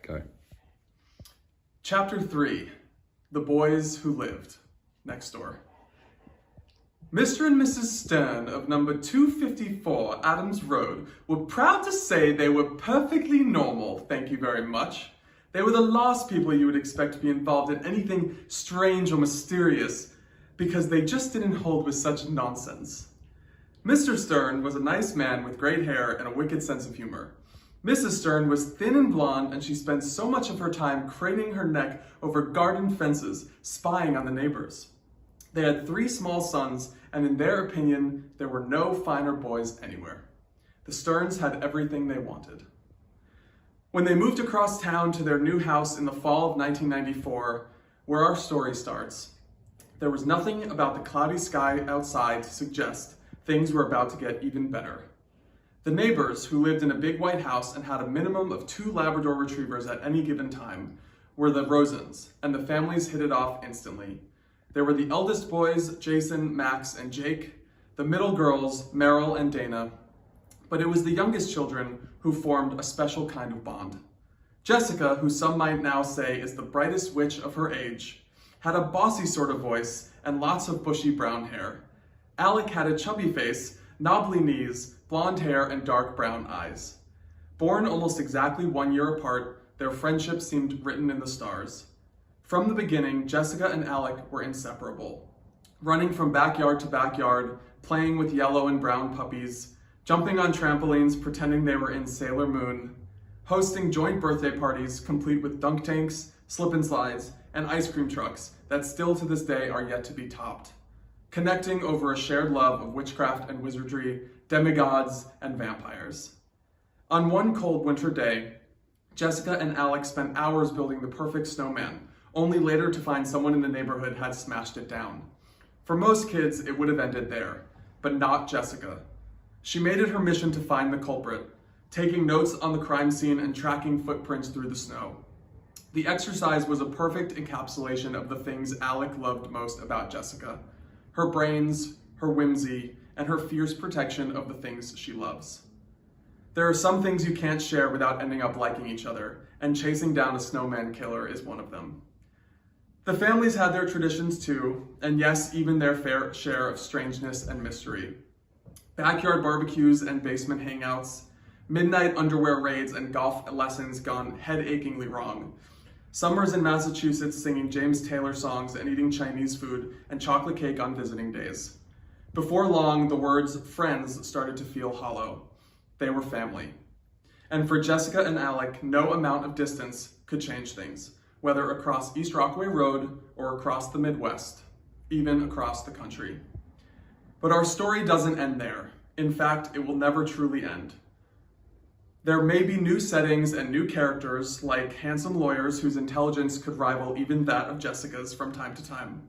Go. Chapter 3, The Boys Who Lived Next Door. Mr. and Mrs. Stern of number 254 Adams Road were proud to say they were perfectly normal, thank you very much. They were the last people you would expect to be involved in anything strange or mysterious, because they just didn't hold with such nonsense. Mr. Stern was a nice man with great hair and a wicked sense of humor. Mrs. Stern was thin and blonde, and she spent so much of her time craning her neck over garden fences, spying on the neighbors. They had 3 small sons, and in their opinion, there were no finer boys anywhere. The Sterns had everything they wanted. When they moved across town to their new house in the fall of 1994, where our story starts, there was nothing about the cloudy sky outside to suggest things were about to get even better. The neighbors, who lived in a big white house and had a minimum of 2 Labrador retrievers at any given time, were the Rosens, and the families hit it off instantly. There were the eldest boys, Jason, Max, and Jake, the middle girls, Meryl and Dana, but it was the youngest children who formed a special kind of bond. Jessica, who some might now say is the brightest witch of her age, had a bossy sort of voice and lots of bushy brown hair. Alec had a chubby face, knobbly knees, blonde hair, and dark brown eyes. Born almost exactly 1 year apart, their friendship seemed written in the stars. From the beginning, Jessica and Alec were inseparable, running from backyard to backyard, playing with yellow and brown puppies, jumping on trampolines pretending they were in Sailor Moon, hosting joint birthday parties complete with dunk tanks, slip and slides, and ice cream trucks that still to this day are yet to be topped, connecting over a shared love of witchcraft and wizardry, demigods, and vampires. On one cold winter day, Jessica and Alec spent hours building the perfect snowman, only later to find someone in the neighborhood had smashed it down. For most kids, it would have ended there, but not Jessica. She made it her mission to find the culprit, taking notes on the crime scene and tracking footprints through the snow. The exercise was a perfect encapsulation of the things Alec loved most about Jessica: her brains, her whimsy, and her fierce protection of the things she loves. There are some things you can't share without ending up liking each other, and chasing down a snowman killer is one of them. The families had their traditions too, and yes, even their fair share of strangeness and mystery. Backyard barbecues and basement hangouts, midnight underwear raids and golf lessons gone head-achingly wrong, summers in Massachusetts singing James Taylor songs and eating Chinese food and chocolate cake on visiting days. Before long, the words friends started to feel hollow. They were family. And for Jessica and Alec, no amount of distance could change things, whether across East Rockaway Road or across the Midwest, even across the country. But our story doesn't end there. In fact, it will never truly end. There may be new settings and new characters, like handsome lawyers whose intelligence could rival even that of Jessica's from time to time.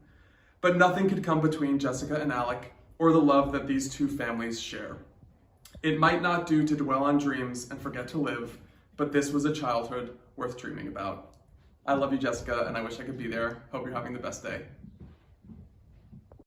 But nothing could come between Jessica and Alec, or the love that these 2 families share. It might not do to dwell on dreams and forget to live, but this was a childhood worth dreaming about. I love you, Jessica, and I wish I could be there. Hope you're having the best day.